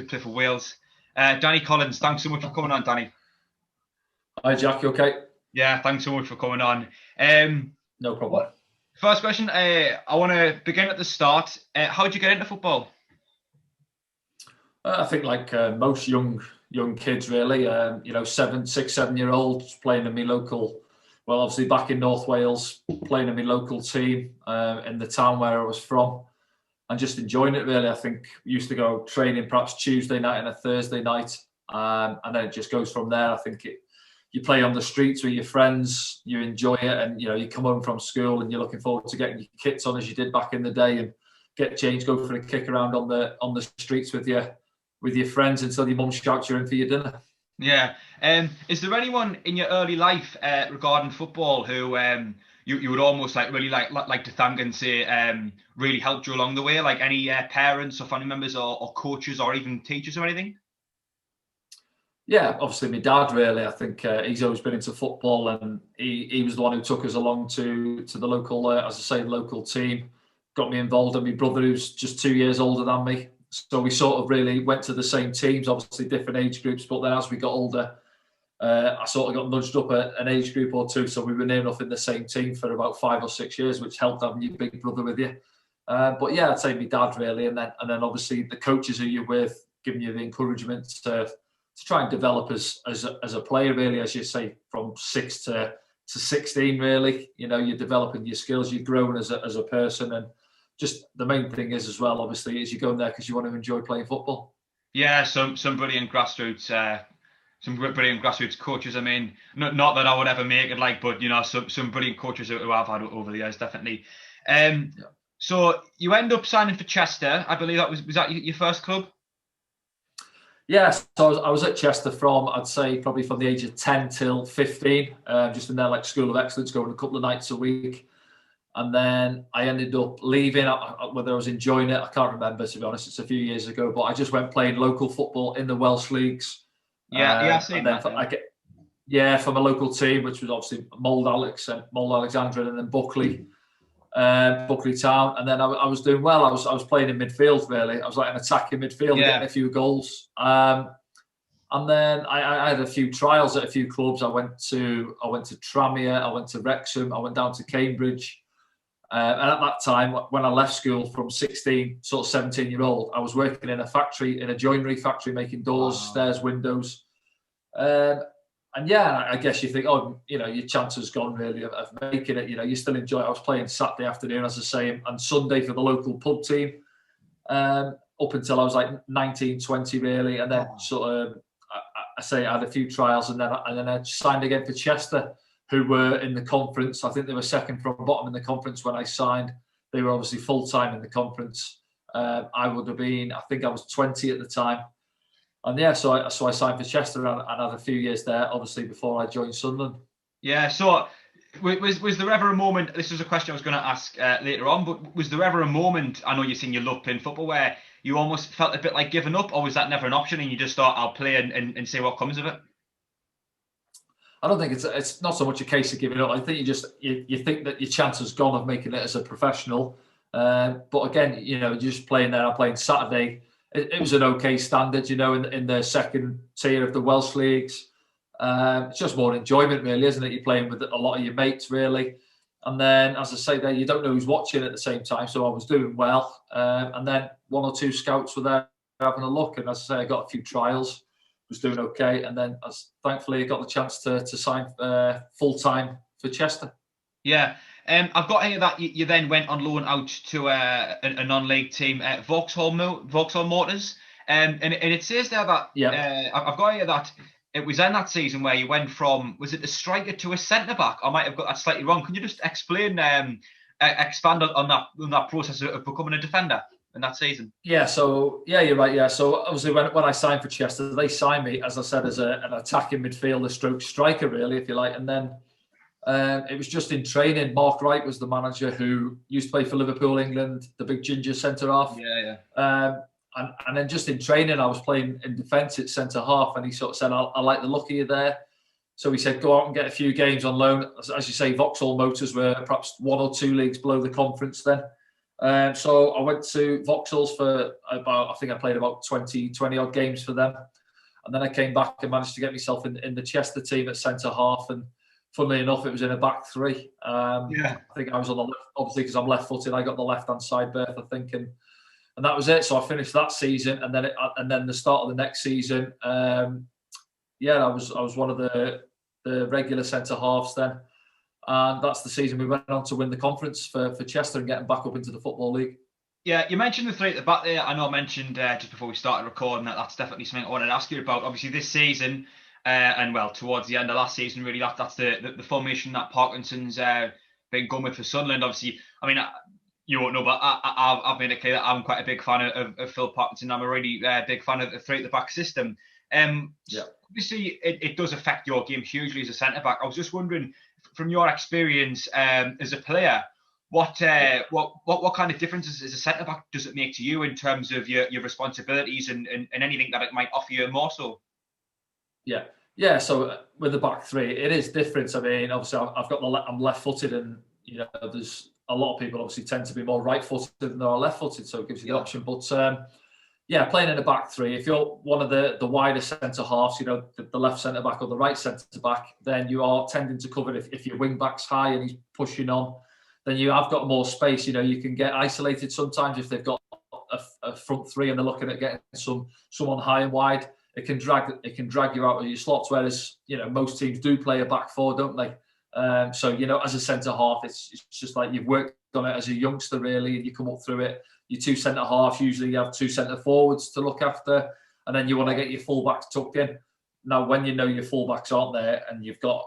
to play for Wales. Danny Collins, thanks so much for coming on, Danny. Hi, Jack. You okay? Yeah, thanks so much for coming on. No problem. First question, I want to begin at the start. How did you get into football? I think like most young kids, really, 6, 7 year olds playing in my local, well, obviously back in North Wales, playing in my local team in the town where I was from, and just enjoying it, really. I think we used to go training perhaps Tuesday night and a Thursday night, and then it just goes from there. I think you play on the streets with your friends, you enjoy it, and you come home from school and you're looking forward to getting your kits on as you did back in the day, and get changed, go for a kick around on the streets with your friends until your mum shouts you in for your dinner. Yeah. Is there anyone in your early life regarding football who you would almost really like to thank and say really helped you along the way? Like any parents or family members or coaches or even teachers or anything? Yeah, obviously my dad, really. I think he's always been into football, and he was the one who took us along to the local, as I say, local team, got me involved, and my brother, who's just 2 years older than me. So we sort of really went to the same teams, obviously different age groups, but then as we got older, I sort of got nudged up an age group or two, so we were near enough in the same team for about 5 or 6 years, which helped having your big brother with you. But yeah, I'd say my dad, really, and then obviously the coaches who you're with, giving you the encouragement to try and develop as a player, really, as you say, from 6 to 16, really. You're developing your skills, you're growing as a person, and just the main thing is as well, obviously, is you go in there because you want to enjoy playing football. Yeah, some brilliant grassroots, brilliant grassroots coaches. I mean, not that I would ever make it, but some brilliant coaches who I've had over the years, definitely. Yeah. So you end up signing for Chester. I believe was that your first club? Yes, so I was at Chester from, I'd say, probably from the age of 10 till 15, just in their School of Excellence, going a couple of nights a week. And then I ended up leaving, whether I was enjoying it, I can't remember, to be honest. It's a few years ago, but I just went playing local football in the Welsh leagues. I've seen that. From a local team, which was obviously Mold Alexandra, and then Buckley Town. And then I was doing well. I was playing in midfield, really. I was like an attacking midfield, getting a few goals. And then I had a few trials at a few clubs. I went to Tranmere, I went to Wrexham, I went down to Cambridge. And at that time, when I left school from 16, sort of 17-year-old, I was working in a joinery factory, making doors, stairs, windows. And yeah, I guess you think, your chance has gone, really, of making it. You still enjoy it. I was playing Saturday afternoon, as I say, and Sunday for the local pub team, up until I was like 19, 20, really. And then sort of, I had a few trials, and then I signed again for Chester, who were in the conference. I think they were second from bottom in the conference when I signed. They were obviously full-time in the conference. I would have been, I think I was 20 at the time. And yeah, so I signed for Chester and had a few years there, obviously, before I joined Sunderland. Yeah, so was there ever a moment, this was a question I was going to ask later on, but was there ever a moment, I know you're saying you love playing football, where you almost felt a bit like giving up, or was that never an option and you just thought, I'll play and see what comes of it? I don't think it's not so much a case of giving up. I think you think that your chance has gone of making it as a professional. But again, just playing there, I'm playing Saturday. It was an okay standard, in the second tier of the Welsh leagues. It's just more enjoyment, really, isn't it? You're playing with a lot of your mates, really. And then, as I say there, you don't know who's watching at the same time. So I was doing well. And then 1 or 2 scouts were there having a look. And as I say, I got a few trials, was doing okay. And then thankfully I got the chance to sign full-time for Chester. Yeah. I've got here that you then went on loan out to a non-league team, Vauxhall Motors. And it says there that, I've got here that it was in that season where you went from, was it a striker to a centre-back? I might have got that slightly wrong. Can you just expand on that process of becoming a defender in that season? Yeah, so, you're right, yeah. So, obviously, when I signed for Chester, they signed me, as I said, as an attacking midfielder stroke striker, really, if you like. And then it was just in training. Mark Wright was the manager, who used to play for Liverpool, England, the big ginger centre-half. And then just in training, I was playing in defence at centre-half, and he sort of said, I like the look of you there. So he said, go out and get a few games on loan. As you say, Vauxhall Motors were perhaps 1 or 2 leagues below the conference then. So I went to Vauxhalls for I think I played about 20 odd games for them. And then I came back and managed to get myself in the Chester team at centre half. And funnily enough, it was in a back three. I think I was on the left, obviously, because I'm left footed. I got the left hand side berth, I think. And that was it. So I finished that season. And then the start of the next season, I was one of the regular centre halves then. And that's the season we went on to win the conference for Chester and getting back up into the Football League. Yeah, you mentioned the three at the back there. I know I mentioned just before we started recording that's definitely something I wanted to ask you about. Obviously, this season, and well, towards the end of last season, really, that's the formation that Parkinson's been going with for Sunderland. Obviously, I mean, you won't know, but I've made it clear that I'm quite a big fan of Phil Parkinson. I'm a really big fan of the three at the back system. Obviously, it does affect your game hugely as a centre back. I was just wondering, from your experience as a player, what kind of differences as a centre back does it make to you in terms of your responsibilities and anything that it might offer you more so? Yeah. So with the back three, it is different. I mean, obviously, I'm left-footed, and there's a lot of people obviously tend to be more right-footed than they are left-footed, so it gives you the option. But playing in a back three, if you're one of the wider centre halves, the left centre back or the right centre back, then you are tending to cover if your wing back's high and he's pushing on. Then you have got more space. You can get isolated sometimes if they've got a front three and they're looking at getting someone high and wide. It can drag you out of your slots. Whereas most teams do play a back four, don't they? So as a centre half, it's just like you've worked on it as a youngster really, and you come up through it. Your two centre halves, usually you have two centre forwards to look after, and then you want to get your full backs tucked in. Now, when your full backs aren't there and you've got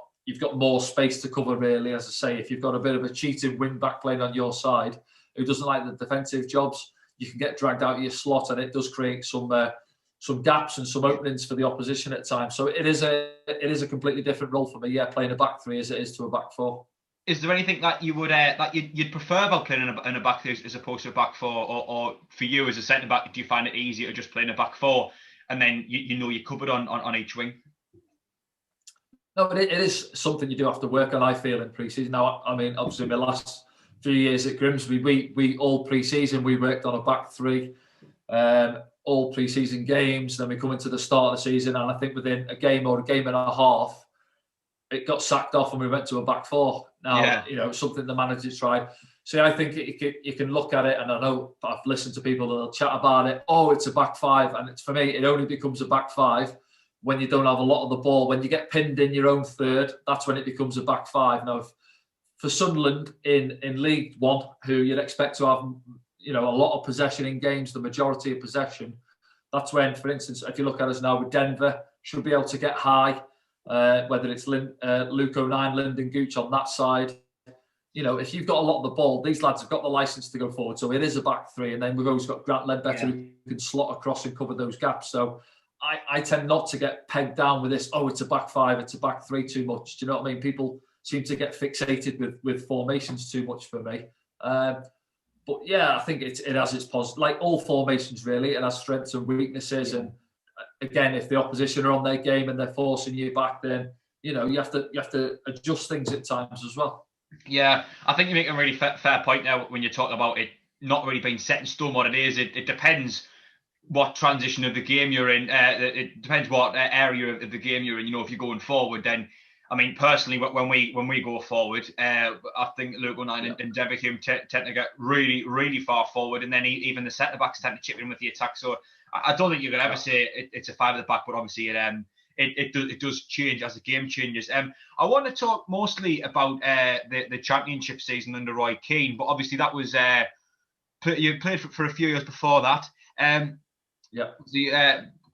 more space to cover, really, as I say, if you've got a bit of a cheating wing back playing on your side who doesn't like the defensive jobs, you can get dragged out of your slot, and it does create some gaps and some openings for the opposition at times. So it is a completely different role for me, playing a back three as it is to a back four. Is there anything that you would that you'd prefer about playing in a back three as opposed to a back four, or for you as a centre back, do you find it easier just playing a back four and then you're covered on each wing? No, but it is something you do have to work on, I feel, in pre-season. Now, I mean, obviously, my last few years at Grimsby, we all pre-season, we worked on a back three, all pre-season games. Then we come into the start of the season, and I think within a game or a game and a half, it got sacked off and we went to a back four. Now, something the manager tried. So I think you can look at it, and I know I've listened to people that'll chat about it. Oh, it's a back five. And for me, it only becomes a back five when you don't have a lot of the ball. When you get pinned in your own third, that's when it becomes a back five. Now, for Sunderland in League One, who you'd expect to have, a lot of possession in games, the majority of possession, that's when, for instance, if you look at us now with Denver, should be able to get high, whether it's Luke O'Nien, Lyndon Gooch on that side. If you've got a lot of the ball, these lads have got the license to go forward. So it is a back three. And then we've always got Grant Ledbetter who can slot across and cover those gaps. So I tend not to get pegged down with this, it's a back five, it's a back three too much. Do you know what I mean? People seem to get fixated with formations too much for me. But I think it has its positive, like all formations really, it has strengths and weaknesses. And again, if the opposition are on their game and they're forcing you back, then you have to adjust things at times as well. Yeah, I think you make a really fair point there when you talk about it not really being set in stone what it is. It depends what transition of the game you're in. It depends what area of the game you're in. If you're going forward, then I mean, personally, when we go forward, I think Luke O'Nien and Denver tend to get really, really far forward, and then even the centre backs tend to chip in with the attack. So I don't think you can ever say it's a five at the back, but obviously it does change as the game changes. I want to talk mostly about the championship season under Roy Keane, but obviously that was you played for a few years before that.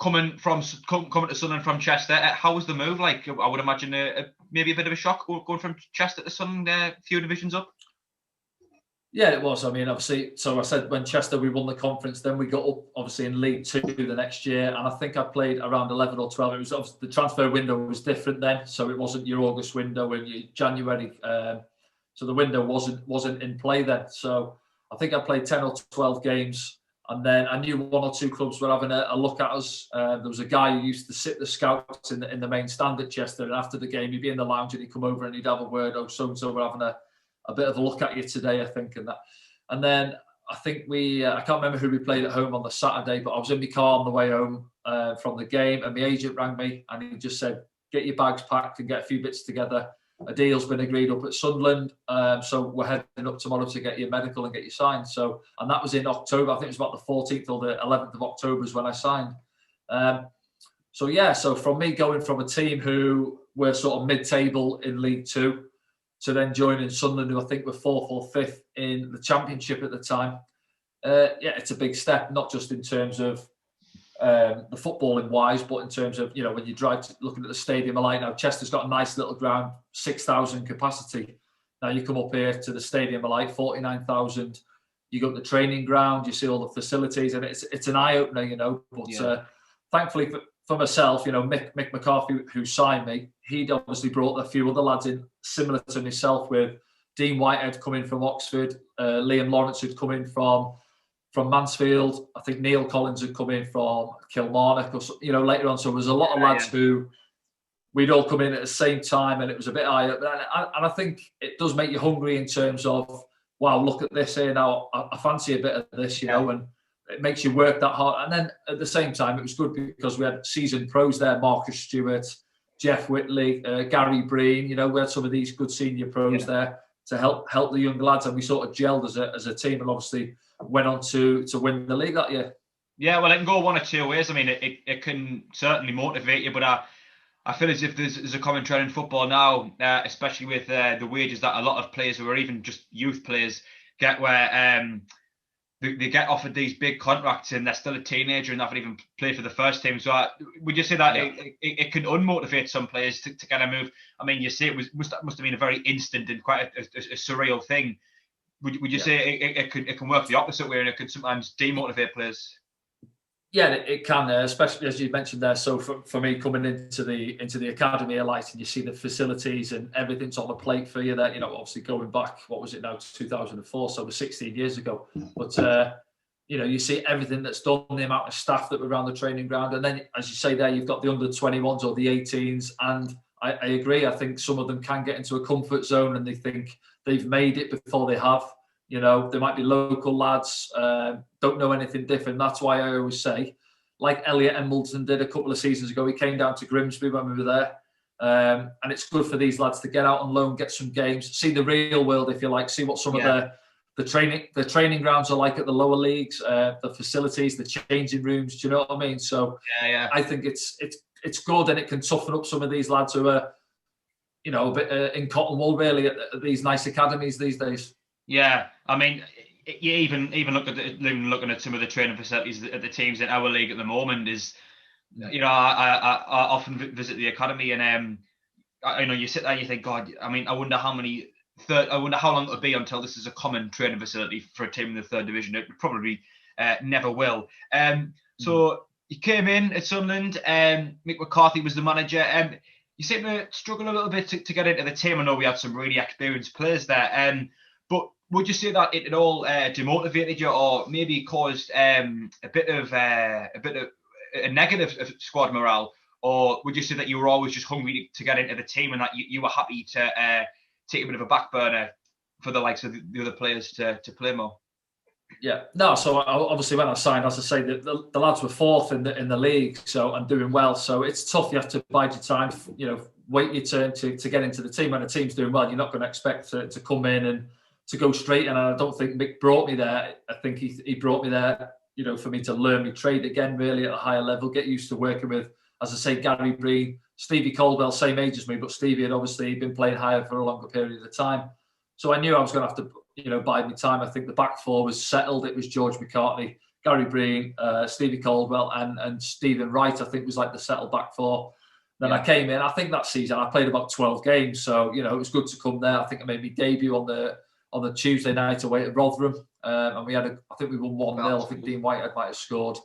Coming to Sunderland from Chester, how was the move like? I would imagine maybe a bit of a shock going from Chester to Sunderland, a few divisions up. Yeah, it was. I mean, obviously, so I said when Chester we won the conference, then we got up obviously in League Two the next year, and I think I played around 11 or 12. It was obviously the transfer window was different then, so it wasn't your August window and your January. So the window wasn't in play then. So I think I played 10 or 12 games. And then I knew one or two clubs were having a look at us. There was a guy who used to sit the scouts in the main stand at Chester, and after the game, he'd be in the lounge and he'd come over and he'd have a word. So-and-so we're having a bit of a look at you today, I think, and that. And then I think I can't remember who we played at home on the Saturday, but I was in my car on the way home from the game, and my agent rang me and he just said, get your bags packed and get a few bits together. A deal's been agreed up at Sunderland, so we're heading up tomorrow to get your medical and get you signed. So, and that was in October. I think it was about the 14th or the 11th of October is when I signed. So from me going from a team who were sort of mid-table in League Two to then joining Sunderland, who I think were 4th or 5th in the Championship at the time. It's a big step, not just in terms of the footballing wise, but in terms of, when you drive looking at the stadium, I like now Chester's got a nice little ground, 6,000 capacity. Now you come up here to the stadium, I like 49,000. You got the training ground, you see all the facilities, and it's an eye opener, But thankfully for myself, Mick McCarthy, who signed me, he'd obviously brought a few other lads in similar to myself, with Dean Whitehead coming from Oxford, Liam Lawrence had come in from Mansfield. I think Neil Collins had come in from Kilmarnock, or later on. So there was a lot of lads who we'd all come in at the same time, and it was a bit higher. And I think it does make you hungry in terms of, wow, look at this here now. I fancy a bit of this, and it makes you work that hard. And then at the same time, it was good because we had seasoned pros there, Marcus Stewart, Jeff Whitley, Gary Breen. We had some of these good senior pros there to help the younger lads, and we sort of gelled as a team, and obviously went on to win the league that year. Yeah, well, it can go one or two ways. I mean, it can certainly motivate you, but I feel as if there's a common trend in football now, especially with the wages that a lot of players, who are even just youth players, get, where they get offered these big contracts and they're still a teenager and haven't even played for the first team. So would you say that it can unmotivate some players to get a move? I mean, you say it must have been a very instant and quite a surreal thing. Would you say it can work the opposite way, and it can sometimes demotivate players? Yeah, it can, especially as you mentioned there. So for me, coming into the academy of light, and you see the facilities and everything's on the plate for you there. Obviously going back, what was it now, 2004, so it was 16 years ago. But you see everything that's done, the amount of staff that were around the training ground, and then, as you say there, you've got the under-21s or the 18s, and I agree. I think some of them can get into a comfort zone and they think they've made it before they have. There might be local lads, don't know anything different. That's why I always say, like Elliot Embleton did a couple of seasons ago, he came down to Grimsby when we were there. And it's good for these lads to get out on loan, get some games, see the real world, if you like, see what some of the training grounds are like at the lower leagues, the facilities, the changing rooms. Do you know what I mean? So I think it's good, and it can toughen up some of these lads who are, a bit in cotton wool really at these nice academies these days. Yeah, I mean, you even looking at some of the training facilities at the teams in our league at the moment is, I often visit the academy, and you sit there and you think, God, I mean, I wonder how long it'll be until this is a common training facility for a team in the third division. It probably never will. So you came in at Sunderland. Mick McCarthy was the manager. You seem to struggle a little bit to get into the team. I know we had some really experienced players there. But would you say that it all demotivated you, or maybe caused a bit of a negative squad morale, or would you say that you were always just hungry to get into the team, and that you were happy to take a bit of a back burner for the likes of the other players to play more? Yeah, no. So obviously, when I signed, as I say, the lads were 4th in the league, so I'm doing well. So it's tough. You have to bide your time. Wait your turn to get into the team. When a team's doing well, you're not going to expect to come in and to go straight. And I don't think Mick brought me there. I think he brought me there, for me to learn my trade again, really at a higher level, get used to working with, as I say, Gary Breen, Stevie Caldwell, same age as me, but Stevie had obviously been playing higher for a longer period of time. So I knew I was going to have to, bide my time. I think the back four was settled. It was George McCartney, Gary Breen, Stevie Caldwell, and Stephen Wright, I think, was like the settled back four. Then I came in. I think that season I played about 12 games. So, it was good to come there. I think I made my debut on the Tuesday night away at Rotherham. And we had I think we won 1-0. I think Dean Whitehead might have scored.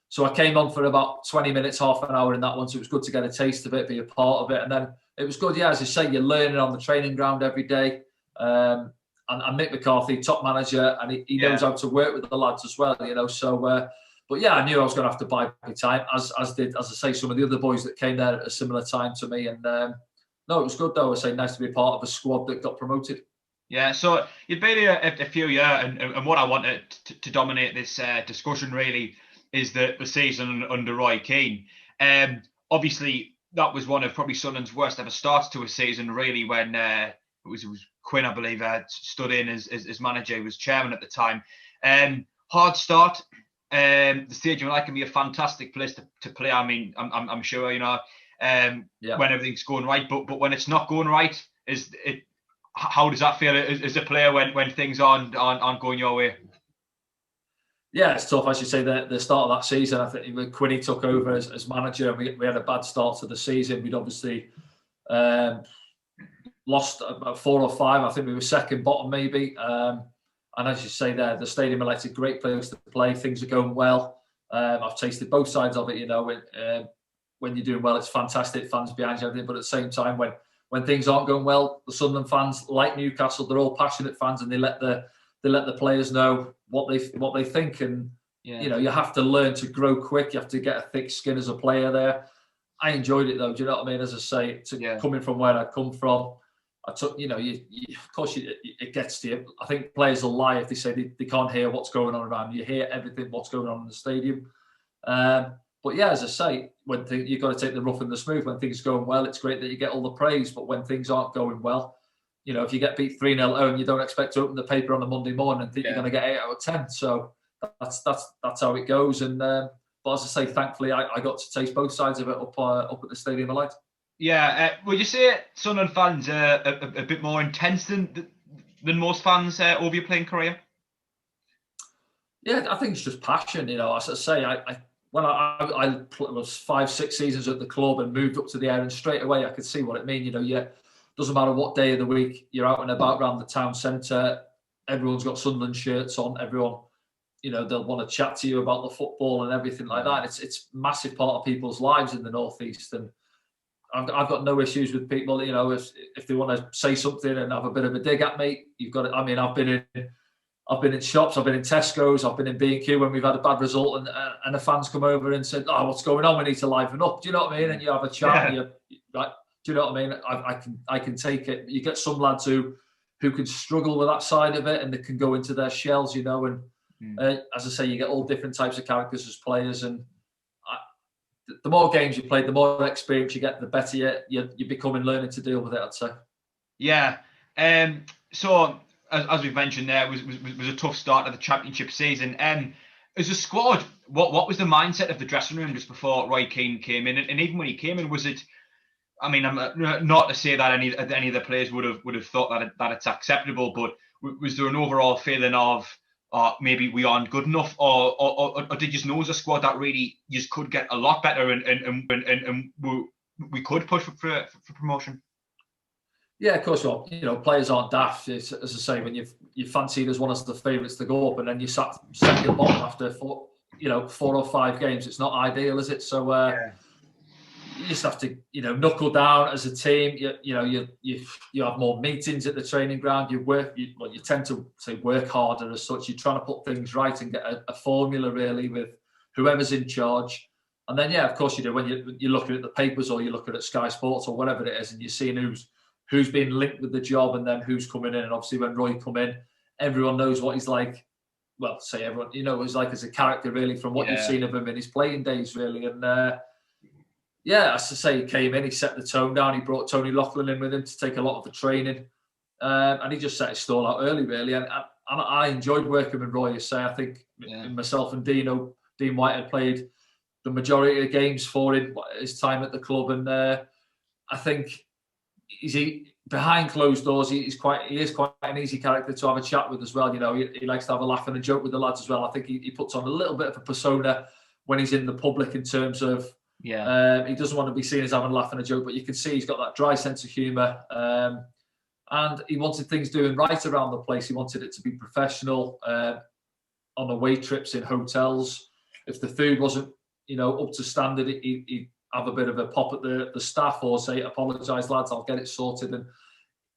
So I came on for about 20 minutes, half an hour in that one. So it was good to get a taste of it, be a part of it. And then it was good, as you say, you're learning on the training ground every day. And Mick McCarthy, top manager, and he knows how to work with the lads as well, So, but I knew I was going to have to bide my time, as did, as I say, some of the other boys that came there at a similar time to me. And no, it was good though. I say, nice to be part of a squad that got promoted. Yeah, so you've been here a few years, and what I wanted to dominate this discussion really is the season under Roy Keane. Obviously, that was one of probably Sunderland's worst ever starts to a season, really, when it was Quinn, I believe, stood in as manager. He was chairman at the time. Hard start. The Stadium Light can be a fantastic place to play. I mean, I'm sure, when everything's going right, but when it's not going right, is it? How does that feel as a player when things aren't going your way? Yeah, it's tough. As you say, the start of that season, I think when Quinny took over as manager, and we had a bad start to the season. We'd obviously lost about 4 or 5. I think we were second bottom, maybe. And as you say there, the Stadium Elect's a great place to play. Things are going well. I've tasted both sides of it. When you're doing well, it's fantastic. Fans behind you, everything. But at the same time, when things aren't going well, the Sunderland fans, like Newcastle, they're all passionate fans, and they let the players know what they think. And you have to learn to grow quick. You have to get a thick skin as a player there. I enjoyed it though. Do you know what I mean? As I say, coming from where I come from, I took. Of course, it gets to you. I think players will lie if they say they can't hear what's going on around you. You hear everything what's going on in the stadium. But yeah, as I say, you've got to take the rough and the smooth. When things are going well, it's great that you get all the praise. But when things aren't going well, if you get beat 3-0 at home, you don't expect to open the paper on a Monday morning and think you're going to get 8 out of 10. So that's how it goes. And but as I say, thankfully, I got to taste both sides of it up at the Stadium of Light. Yeah, would you say Sunderland fans are a bit more intense than most fans over your playing career? Yeah, I think it's just passion. As I say, when I was 5-6 seasons at the club and moved up to the area, and straight away I could see what it means. Doesn't matter what day of the week you're out and about around the town centre. Everyone's got Sunderland shirts on. Everyone, they'll want to chat to you about the football and everything like that. It's a massive part of people's lives in the Northeast, and I've got no issues with people. If they want to say something and have a bit of a dig at me, you've got it. I mean, I've been in shops, I've been in Tesco's, I've been in B&Q when we've had a bad result, and the fans come over and said, "Oh, what's going on? We need to liven up." Do you know what I mean? And you have a chat. And do you know what I mean? I can take it. You get some lads who can struggle with that side of it, and they can go into their shells. And as I say, you get all different types of characters as players, and the more games you play, the more experience you get, the better you become in learning to deal with it, I'd say. Yeah. So as we've mentioned, there was a tough start to the Championship season. As a squad, what was the mindset of the dressing room just before Roy Keane came in? And even when he came in, was it? I mean, I'm not to say that any of the players would have thought that it's acceptable, but was there an overall feeling of maybe we aren't good enough, or did you know as a squad that really you could get a lot better and we could push for promotion? Yeah, of course. Well, players aren't daft. As I say, when you fancied as one of the favourites to go up, and then you sat second bottom after 4 or 5 games, it's not ideal, is it? So you just have to, knuckle down as a team. You have more meetings at the training ground. You tend to say work harder as such. You're trying to put things right and get a formula really with whoever's in charge. And then, of course you do. When you're looking at the papers or you're looking at Sky Sports or whatever it is, and you're seeing who's been linked with the job and then who's coming in. And obviously when Roy come in, everyone knows what he's like. Well, say everyone, what he's like as a character really from what you've seen of him in his playing days really. And as I say, he came in, he set the tone down. He brought Tony Loughlin in with him to take a lot of the training. And he just set his stall out early really. And I enjoyed working with Roy. I think myself and Dean White had played the majority of games for him his time at the club. And I think behind closed doors, he is quite an easy character to have a chat with as well. He likes to have a laugh and a joke with the lads as well. I think he puts on a little bit of a persona when he's in the public in terms of he doesn't want to be seen as having a laugh and a joke, but you can see he's got that dry sense of humour. And he wanted things doing right around the place. He wanted it to be professional on away trips in hotels. If the food wasn't up to standard, he'd have a bit of a pop at the staff or say, "Apologise, lads, I'll get it sorted." And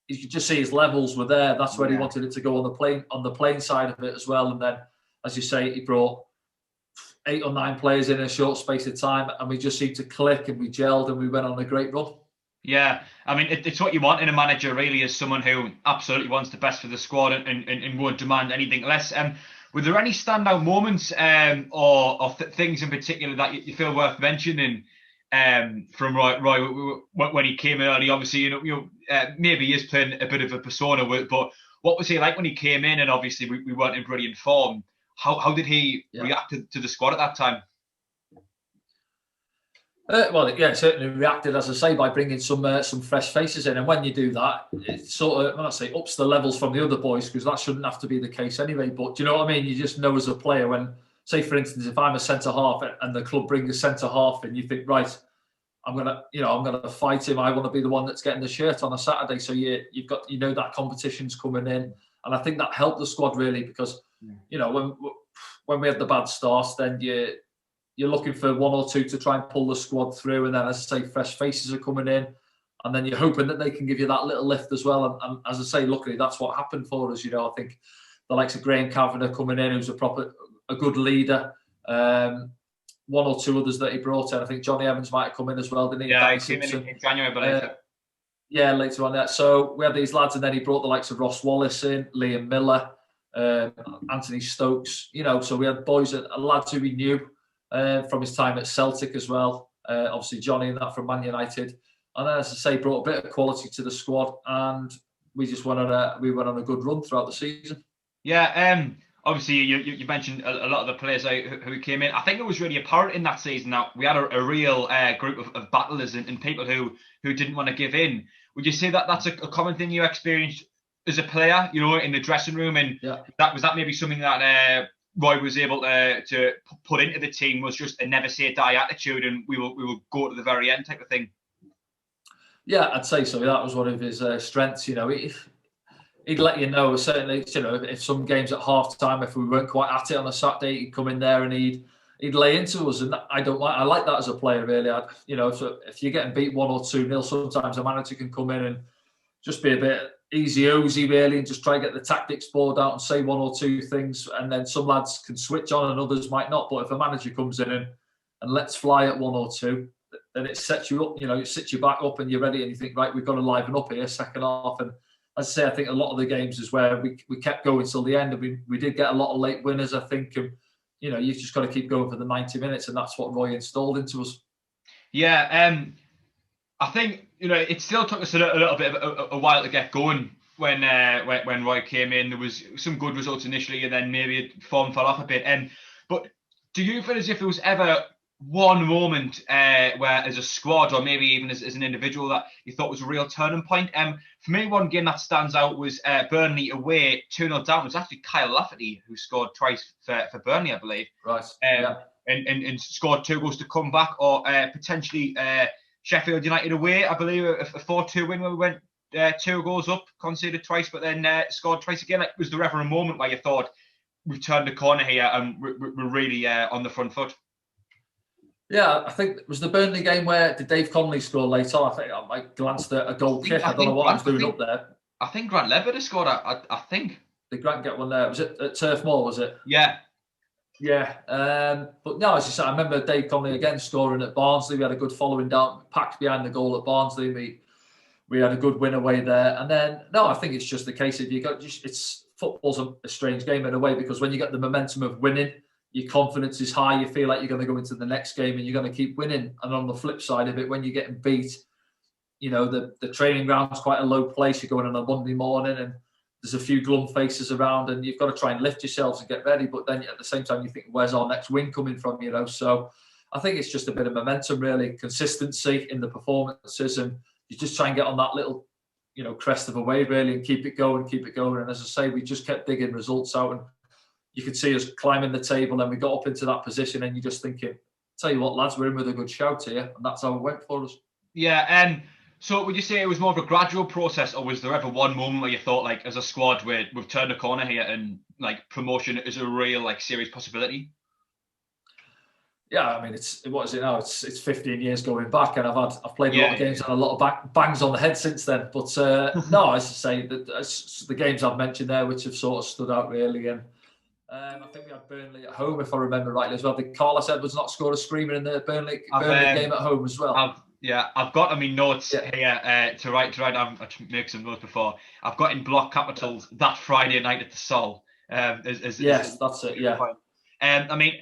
you could just see his levels were there. That's where he wanted it to go on the playing side of it as well. And then, as you say, he brought 8 or 9 players in a short space of time, and we just seemed to click and we gelled and we went on a great run. Yeah, I mean, it's what you want in a manager, really, is someone who absolutely wants the best for the squad and won't demand anything less. Were there any standout moments or things in particular that you feel worth mentioning from Roy when he came early? Obviously, maybe he is playing a bit of a persona, but what was he like when he came in? And obviously, we weren't in brilliant form. How did he react to the squad at that time? Certainly reacted, as I say, by bringing some fresh faces in. And when you do that, it sort of, when I say ups the levels from the other boys, because that shouldn't have to be the case anyway. But do you know what I mean? You just know as a player when, say, for instance, if I'm a centre half and the club brings a centre half in, you think, right, I'm gonna fight him. I want to be the one that's getting the shirt on a Saturday. So you've got that competition's coming in, and I think that helped the squad really because when we had the bad starts, then you're looking for one or two to try and pull the squad through. And then, as I say, fresh faces are coming in. And then you're hoping that they can give you that little lift as well. And as I say, luckily, that's what happened for us. I think the likes of Graham Kavanagh coming in, who's a good leader. One or two others that he brought in. I think Johnny Evans might have come in as well, didn't he? Yeah, he came in January, I believe. Later on that. So we had these lads, and then he brought the likes of Ross Wallace in, Liam Miller, Anthony Stokes. So we had boys and lads who we knew. From his time at Celtic as well. Obviously, Johnny and that from Man United. And then, as I say, brought a bit of quality to the squad. And we just went on a good run throughout the season. Yeah, obviously, you mentioned a lot of the players who came in. I think it was really apparent in that season that we had a real group of battlers and people who didn't want to give in. Would you say that that's a common thing you experienced as a player, in the dressing room? And was that maybe something that Roy was able to put into the team, was just a never say die attitude, and we will go to the very end type of thing? Yeah, I'd say so. That was one of his strengths. He'd let you know, certainly, if some games at half time, if we weren't quite at it on a Saturday, he'd come in there and he'd lay into us. And I like that as a player, really. If you're getting beat 1 or 2-0, sometimes a manager can come in and just be a bit easy-ozy, really, and just try and get the tactics board out and say 1 or 2 things, and then some lads can switch on and others might not. But if a manager comes in and lets fly at 1 or 2, then it sets you up, it sets you back up and you're ready and you think, right, we've got to liven up here, second half. And as I say, I think a lot of the games is where we kept going till the end, and we did get a lot of late winners, I think. And, you've just got to keep going for the 90 minutes, and that's what Roy installed into us. Yeah, I think it still took us a little bit of a while to get going when Roy came in. There was some good results initially, and then maybe form fell off a bit. But do you feel as if there was ever one moment where, as a squad, or maybe even as an individual, that you thought was a real turning point? For me, one game that stands out was Burnley away, 2-0 down. It was actually Kyle Lafferty who scored twice for Burnley, I believe. Right. And scored 2 goals to come back, or potentially Sheffield United away, I believe, a 4-2 win where we went 2 goals up, conceded twice, but then scored twice again. Was there ever a moment where you thought, we've turned the corner here and we're really on the front foot? Yeah, I think it was the Burnley game where did Dave Connolly score late on? I think I glanced at a goal kick. I don't know what I was doing up there. I think Grant Levitt has scored. I think. Did Grant get one there? Was it at Turf Moor, was it? Yeah. Yeah. But no, as you said, I remember Dave Connolly again scoring at Barnsley. We had a good following down, packed behind the goal at Barnsley. We had a good win away there. And then, no, I think it's just the case of football's a strange game in a way, because when you get the momentum of winning, your confidence is high. You feel like you're going to go into the next game and you're going to keep winning. And on the flip side of it, when you're getting beat, the training ground's quite a low place. You're going on a Monday morning and there's a few glum faces around, and you've got to try and lift yourselves and get ready. But then at the same time, you think, where's our next win coming from? So I think it's just a bit of momentum, really, consistency in the performances, and you just try and get on that little, crest of a wave, really, and keep it going. And as I say, we just kept digging results out, and you could see us climbing the table, and we got up into that position, and you're just thinking, tell you what, lads, we're in with a good shout here, and that's how it went for us. Yeah, so would you say it was more of a gradual process, or was there ever one moment where you thought, like, as a squad, we've turned a corner here and, like, promotion is a real, like, serious possibility? Yeah, I mean, what is it now? It's 15 years going back, and I've played a lot of games and a lot of bangs on the head since then. But no, as I say, the games I've mentioned there, which have sort of stood out really, and I think we had Burnley at home, if I remember rightly, as well. Did Carlos Edwards not score a screamer in the Burnley game at home as well? Yeah, I've got notes here to write down. I should make some notes before. I've got in block capitals that Friday night at the Sol. Yes, that's it. Yeah. I mean,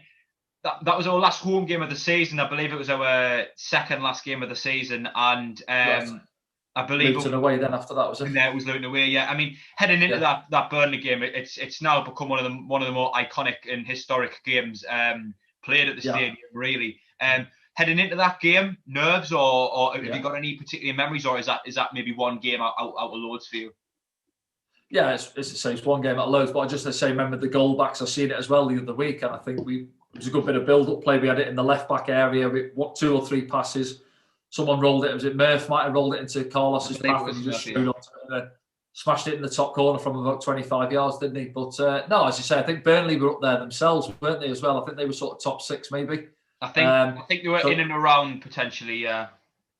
that was our last home game of the season. I believe it was our second last game of the season, and I believe Luton away. Then after that was it? Yeah, it was Luton away. Yeah, I mean, heading into that Burnley game, it's now become one of the more iconic and historic games played at the stadium. Really. Heading into that game, nerves or have you got any particular memories, or is that maybe one game out of loads for you? Yeah, it's one game out of loads, but I just to say, remember the goal backs. I've seen it as well the other week, and I think it was a good bit of build-up play. We had it in the left back area with 2 or 3 passes. Someone rolled it. Was it Murph? Might have rolled it into Carlos's path, and he just screwed onto it. Smashed it in the top corner from about 25 yards, didn't he? But no, as you say, I think Burnley were up there themselves, weren't they, as well? I think they were sort of top 6, maybe. I think they were in and around potentially, yeah.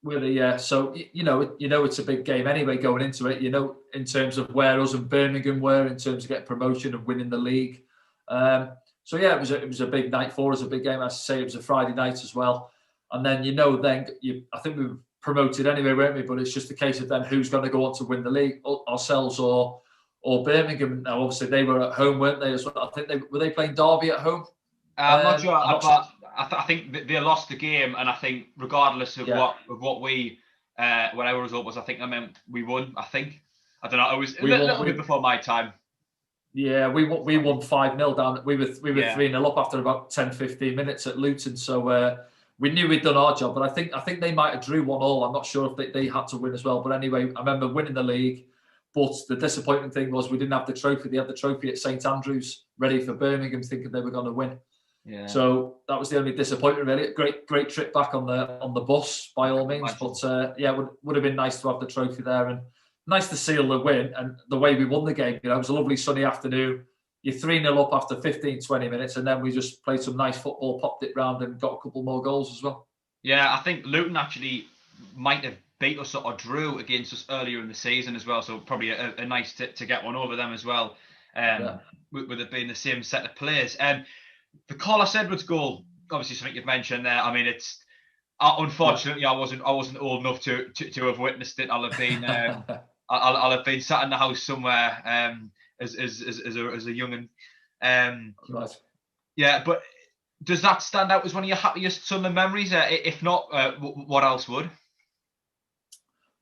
Really, yeah. So you know, it's a big game anyway going into it. You know, in terms of where us and Birmingham were in terms of getting promotion and winning the league. So yeah, it was a big night for us, a big game. As I say, it was a Friday night as well. And then I think we were promoted anyway, weren't we? But it's just a case of then who's going to go on to win the league, ourselves or Birmingham. Now, obviously, they were at home, weren't they? As well, I think were they playing Derby at home? I'm not sure. I think they lost the game, and I think regardless of what we whatever result was, I think that meant we won. I think I don't know. It was a little bit before my time. Yeah, we won 5-0 down. We were 3-0 up after about 10-15 minutes at Luton. So we knew we'd done our job, but I think they might have drew 1-1. I'm not sure if they had to win as well. But anyway, I remember winning the league. But the disappointing thing was we didn't have the trophy. They had the trophy at St Andrews, ready for Birmingham, thinking they were going to win. Yeah. So that was the only disappointment, really. Great trip back on the bus, by all means. But would have been nice to have the trophy there, and nice to seal the win and the way we won the game. You know, it was a lovely sunny afternoon. You're 3-0 up after 15-20 minutes, and then we just played some nice football, popped it round, and got a couple more goals as well. Yeah, I think Luton actually might have beat us or drew against us earlier in the season as well. So probably a nice to get one over them as well. With it being the same set of players. The Carlos Edwards goal, obviously something you've mentioned there. I mean, it's unfortunately I wasn't old enough to have witnessed it. I'll have been I'll have been sat in the house somewhere as a young'un. Right. Yeah, but does that stand out as one of your happiest Sunderland memories? If not, what else would?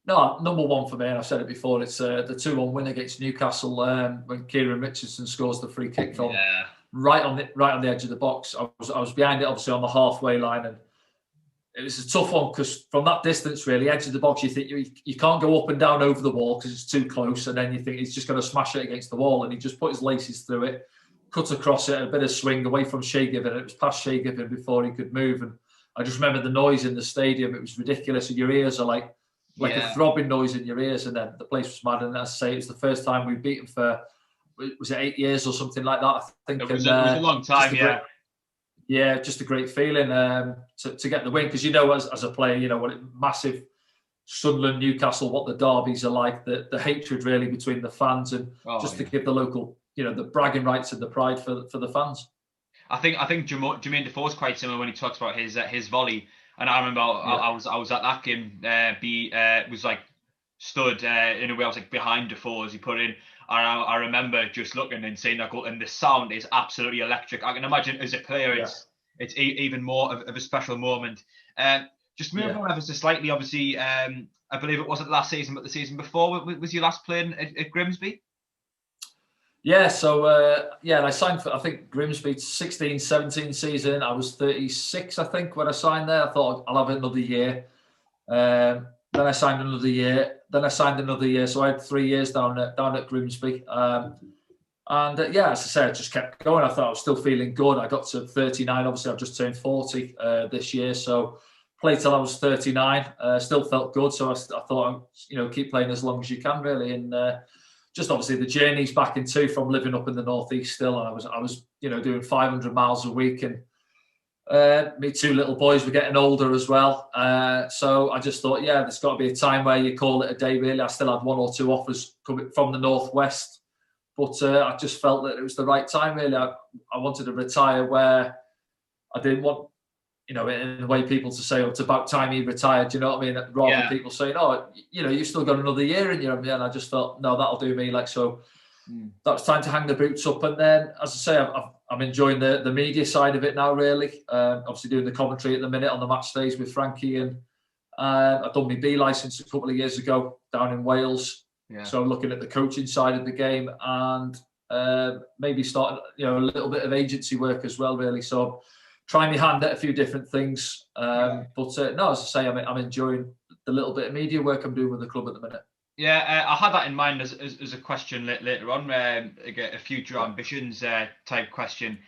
No, number one for me, and I've said it before, it's the 2-1 win against Newcastle when Kieran Richardson scores the free kick from right on the edge of the box. I was behind it, obviously, on the halfway line, and it was a tough one because from that distance, really, edge of the box, you think you can't go up and down over the wall because it's too close, and then you think he's just going to smash it against the wall, and he just put his laces through it, cut across it, a bit of swing away from Shea Given, and it was past Shea Given before he could move. And I just remember the noise in the stadium; it was ridiculous, and your ears are like a throbbing noise in your ears, and then the place was mad. And as I say, it's the first time we've beaten for, was it 8 years or something like that? I think it was a long time, just a great feeling to get the win, because as a player, what massive Sunderland, Newcastle, what the derbies are like, the hatred really between the fans, and to give the local, the bragging rights and the pride for the fans. I think Jermaine Defoe's quite similar when he talks about his volley. And I remember I was at that game. Was like stood in a way. I was like behind Defoe as he put in. And I remember just looking and seeing that goal, and the sound is absolutely electric. I can imagine as a player, it's even more of a special moment. Just moving on ever so slightly. Obviously, I believe it wasn't last season, but the season before was your last playing at Grimsby. Yeah, so and I signed for, I think, Grimsby 16-17 season. I was 36, I think, when I signed there. I thought I'll have another year. Then I signed another year. So I had 3 years down at Grimsby. As I said, I just kept going. I thought I was still feeling good. I got to 39. Obviously, I've just turned 40 this year. So played till I was 39. Still felt good. So I thought, keep playing as long as you can, really. And just obviously the journey's back in too, from living up in the northeast still, and I was doing 500 miles a week, and me 2 little boys were getting older as well. So I just thought, there's got to be a time where you call it a day. Really, I still had 1 or 2 offers coming from the northwest, but I just felt that it was the right time. Really, I wanted to retire where I didn't want you know, in the way people to say, oh, it's about time he retired, you know what I mean? Rather than people saying, oh, you know, you've still got another year in you. And I just thought, no, that'll do me. Like, so that was time to hang the boots up. And then, as I say, I'm enjoying the media side of it now, really. Obviously doing the commentary at the minute on the match days with Frankie. And I've done my B licence a couple of years ago down in Wales. Yeah. So looking at the coaching side of the game and maybe starting, you know, a little bit of agency work as well, really. So trying my hand at a few different things. But no, as I say, I'm enjoying the little bit of media work I'm doing with the club at the minute. Yeah, I had that in mind as a question later on, a future ambitions type question.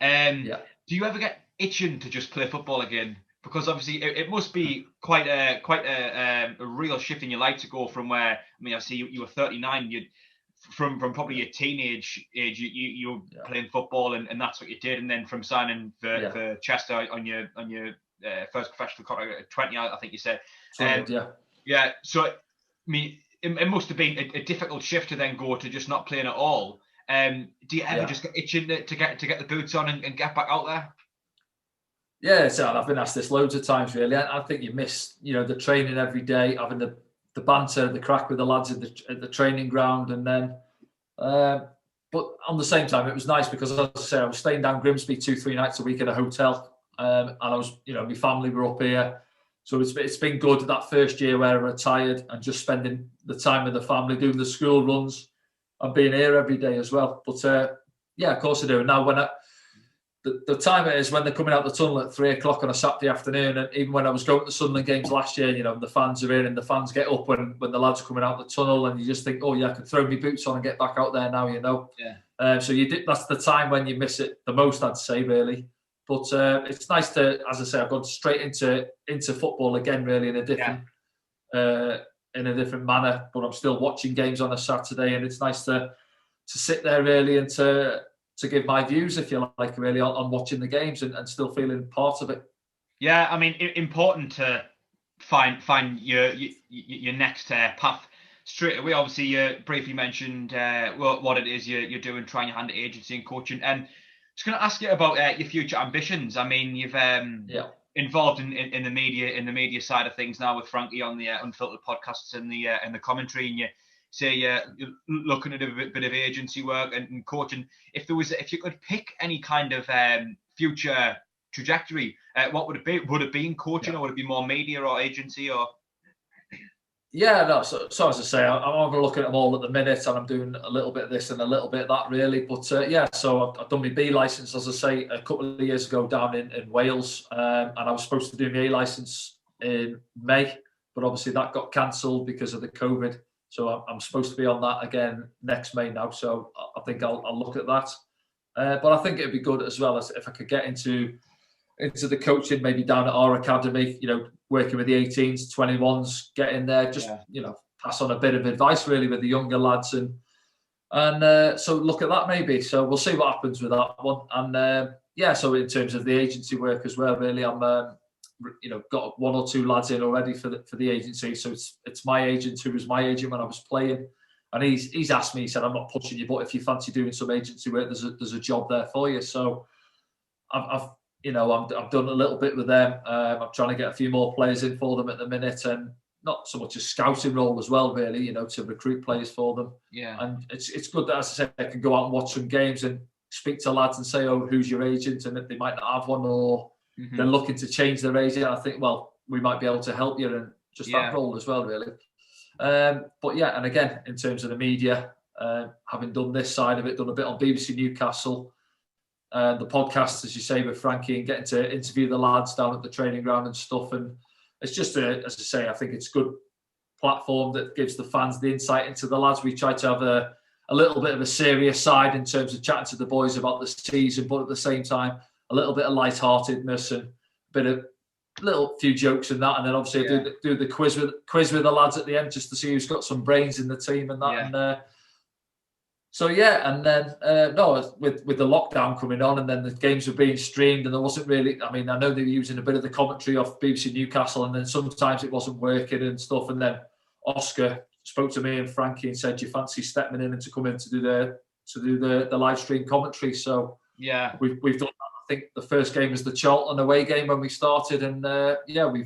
Do you ever get itching to just play football again? Because obviously it must be quite a real shift in your life to go from where, I mean, I see you were 39, from probably your teenage age, you were playing football and that's what you did, and then from signing for Chester on your first professional contract at 20, I think you said. So I mean, it must have been a difficult shift to then go to just not playing at all. Do you ever just get itching to get the boots on and get back out there? Yeah, so I've been asked this loads of times, really. I think you miss, you know, the training every day, having the banter, the crack with the lads at the training ground, and then. But on the same time, it was nice because, as I say, I was staying down Grimsby 2-3 nights a week at a hotel, and I was, you know, my family were up here, so it's been good that first year where I retired and just spending the time with the family, doing the school runs, and being here every day as well. But yeah, of course I do. And now when the time it is when they're coming out the tunnel at 3:00 on a Saturday afternoon, and even when I was going to the Sunderland games last year, you know, the fans are in and the fans get up when the lads are coming out the tunnel, and you just think, oh yeah, I could throw my boots on and get back out there now, you know. Yeah. So that's the time when you miss it the most, I'd say, really. But it's nice to, as I say, I've gone straight into football again, really, in a different manner. But I'm still watching games on a Saturday, and it's nice to sit there really and to give my views, if you like, really, on watching the games and still feeling part of it. Yeah, I mean, important to find your next path straight away. Obviously, you briefly mentioned what it is you're doing, trying your hand at agency and coaching. And just going to ask you about your future ambitions. I mean, you've involved in the media side of things now with Frankie on the Unfiltered podcasts and the commentary, and you say you're looking at a bit of agency work and coaching. If you could pick any kind of future trajectory, what would it be? Would it be in coaching, or would it be more media or agency? Or so as I say, I'm having a look at them all at the minute, and I'm doing a little bit of this and a little bit of that, really. But so I've done my B licence, as I say, a couple of years ago down in Wales, and I was supposed to do my A licence in May, but obviously that got cancelled because of the COVID. So I'm supposed to be on that again next May now. So I think I'll look at that. But I think it'd be good as well as if I could get into the coaching, maybe down at our academy, you know, working with the 18s, 21s, get in there, just, you know, pass on a bit of advice really with the younger lads. And so look at that maybe. So we'll see what happens with that one. And so in terms of the agency work as well, really, I'm you know, got one or two lads in already for the agency. So it's my agent who was my agent when I was playing, and he's asked me. He said, "I'm not pushing you, but if you fancy doing some agency work, there's a job there for you." So I've done a little bit with them. I'm trying to get a few more players in for them at the minute, and not so much a scouting role as well, really. You know, to recruit players for them. Yeah, and it's good that, as I said, I can go out and watch some games and speak to lads and say, "Oh, who's your agent?" And if they might not have one, or they're looking to change their agent, I think, well, we might be able to help you, and just that role as well, really. But yeah, and again, in terms of the media, having done this side of it, done a bit on BBC Newcastle, the podcast, as you say, with Frankie, and getting to interview the lads down at the training ground and stuff. And it's just, as I say, I think it's a good platform that gives the fans the insight into the lads. We try to have a little bit of a serious side in terms of chatting to the boys about the season, but at the same time, a little bit of lightheartedness and a bit of few jokes and that, and then obviously do the quiz with the lads at the end, just to see who's got some brains in the team and that. And and then with the lockdown coming on, and then the games were being streamed, and there wasn't really, I mean, I know they were using a bit of the commentary off BBC Newcastle, and then sometimes it wasn't working and stuff. And then Oscar spoke to me and Frankie and said, "Do you fancy stepping in and to come in to do the live stream commentary?" So we've done that think the first game was the Charlton away game when we started, and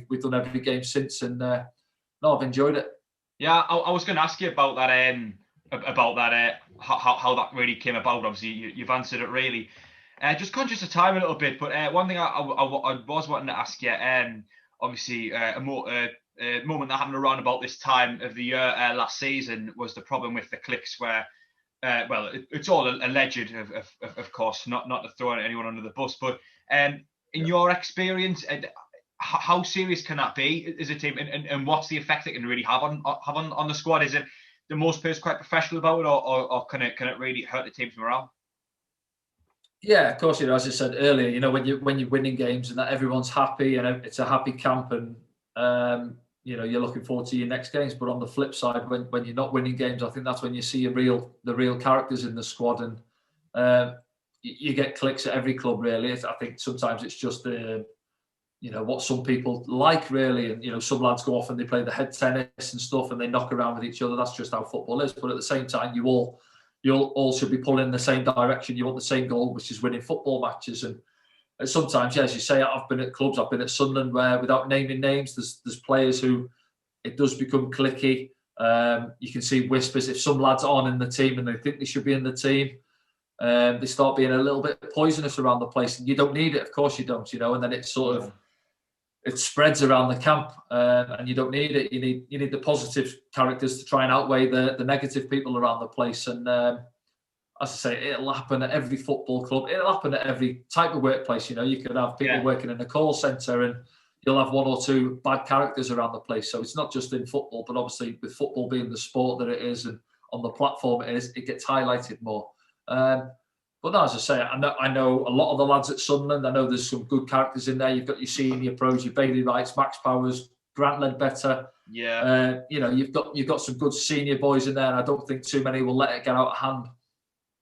we've done every game since, and no, I've enjoyed it. Yeah, I was going to ask you about that, how that really came about. Obviously, you've answered it really. Just conscious of time a little bit, but one thing I was wanting to ask you, obviously, a moment that happened around about this time of the year last season was the problem with the clicks where, it's all alleged, of course, not to throw anyone under the bus, but in your experience, how serious can that be as a team, and what's the effect it can really have on the squad? Is it the most players quite professional about it, or can it really hurt the team's morale? Yeah, of course. As I said earlier, when you're winning games and that everyone's happy and it's a happy camp, and you're looking forward to your next games. But on the flip side, when you're not winning games, I think that's when you see the real characters in the squad, and you get clicks at every club. Really, I think sometimes it's just what some people like, really, and some lads go off and they play the head tennis and stuff, and they knock around with each other. That's just how football is. But at the same time, you all should be pulling in the same direction. You want the same goal, which is winning football matches. And sometimes, as you say, I've been at clubs. I've been at Sunderland where, without naming names, there's players who it does become clicky. You can see whispers if some lads aren't in the team and they think they should be in the team. They start being a little bit poisonous around the place, and you don't need it. Of course, you don't. And then it's sort of. It spreads around the camp, and you don't need it. You need the positive characters to try and outweigh the negative people around the place. And as I say, it'll happen at every football club. It'll happen at every type of workplace. You could have people working in a call centre, and you'll have one or two bad characters around the place. So it's not just in football, but obviously with football being the sport that it is, and on the platform it is, it gets highlighted more. But no, as I say, I know a lot of the lads at Sunderland. I know there's some good characters in there. You've got your senior pros, your Bailey Wrights, Max Powers, Grant Ledbetter. Yeah. You've got some good senior boys in there, and I don't think too many will let it get out of hand.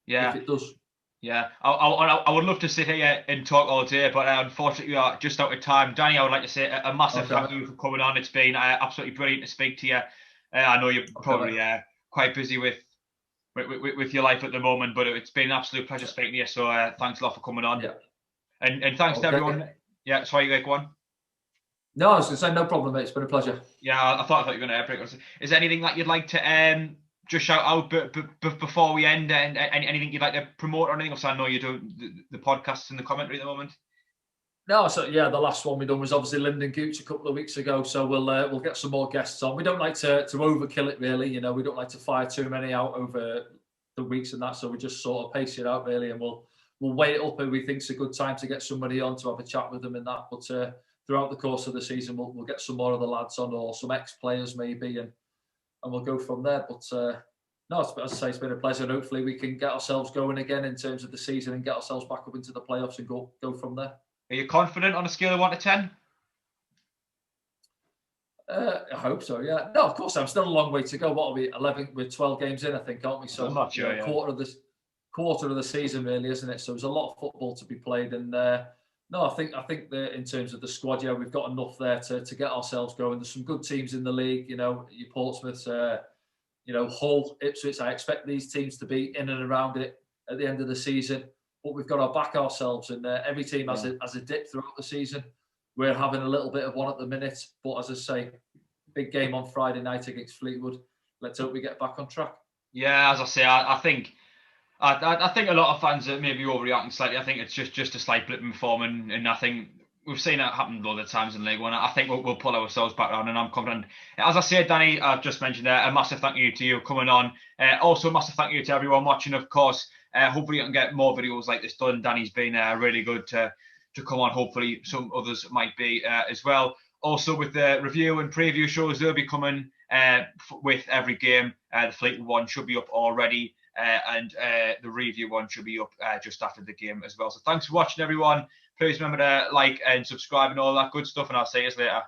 Yeah. If it does. Yeah. I would love to sit here and talk all day, but unfortunately we are just out of time. Danny, I would like to say a massive thank you for coming on. It's been absolutely brilliant to speak to you. I know you're probably quite busy with your life at the moment, but it's been an absolute pleasure speaking to you. So thanks a lot for coming on. Yeah. And thanks to everyone. Yeah, sorry, you go on. No, I was going to say no problem, mate. It's been a pleasure. Yeah, I thought you were going to break. Is there anything that you'd like to just shout out before we end? And anything you'd like to promote or anything? So I know you're doing the podcasts and the commentary at the moment. No, so yeah, the last one we done was obviously Lyndon Gooch a couple of weeks ago. So we'll get some more guests on. We don't like to overkill it, really. We don't like to fire too many out over the weeks and that. So we just sort of pace it out, really, and we'll weigh it up if we think's a good time to get somebody on to have a chat with them and that. But throughout the course of the season, we'll get some more of the lads on, or some ex-players maybe, and we'll go from there. But no, as I say, it's been a pleasure. And hopefully we can get ourselves going again in terms of the season and get ourselves back up into the playoffs and go from there. Are you confident on a scale of 1 to 10? I hope so, yeah. No, of course, I'm still a long way to go. What are we, 11? We're 12 games in, I think, aren't we? So I'm not sure, quarter of the season, really, isn't it? So there's a lot of football to be played. And no, I think that in terms of the squad, yeah, we've got enough there to get ourselves going. There's some good teams in the league, your Portsmouth, Hull, Ipswich. I expect these teams to be in and around it at the end of the season. But we've got to back ourselves, and every team has a dip throughout the season. We're having a little bit of one at the minute, but as I say, big game on Friday night against Fleetwood. Let's hope we get back on track. Yeah, as I say, I think a lot of fans are maybe overreacting slightly. I think it's just a slight blip in form, and I think we've seen that happen a lot of times in League One. I think we'll pull ourselves back around, and I'm confident. As I said, Danny, I've just mentioned there, a massive thank you to you coming on. Also, a massive thank you to everyone watching, of course. Hopefully you can get more videos like this done. Danny's been really good to come on. Hopefully some others might be as well. Also with the review and preview shows, they'll be coming with every game. The Fleetwood one should be up already, and the review one should be up just after the game as well. So thanks for watching, everyone. Please remember to like and subscribe and all that good stuff, and I'll see you later.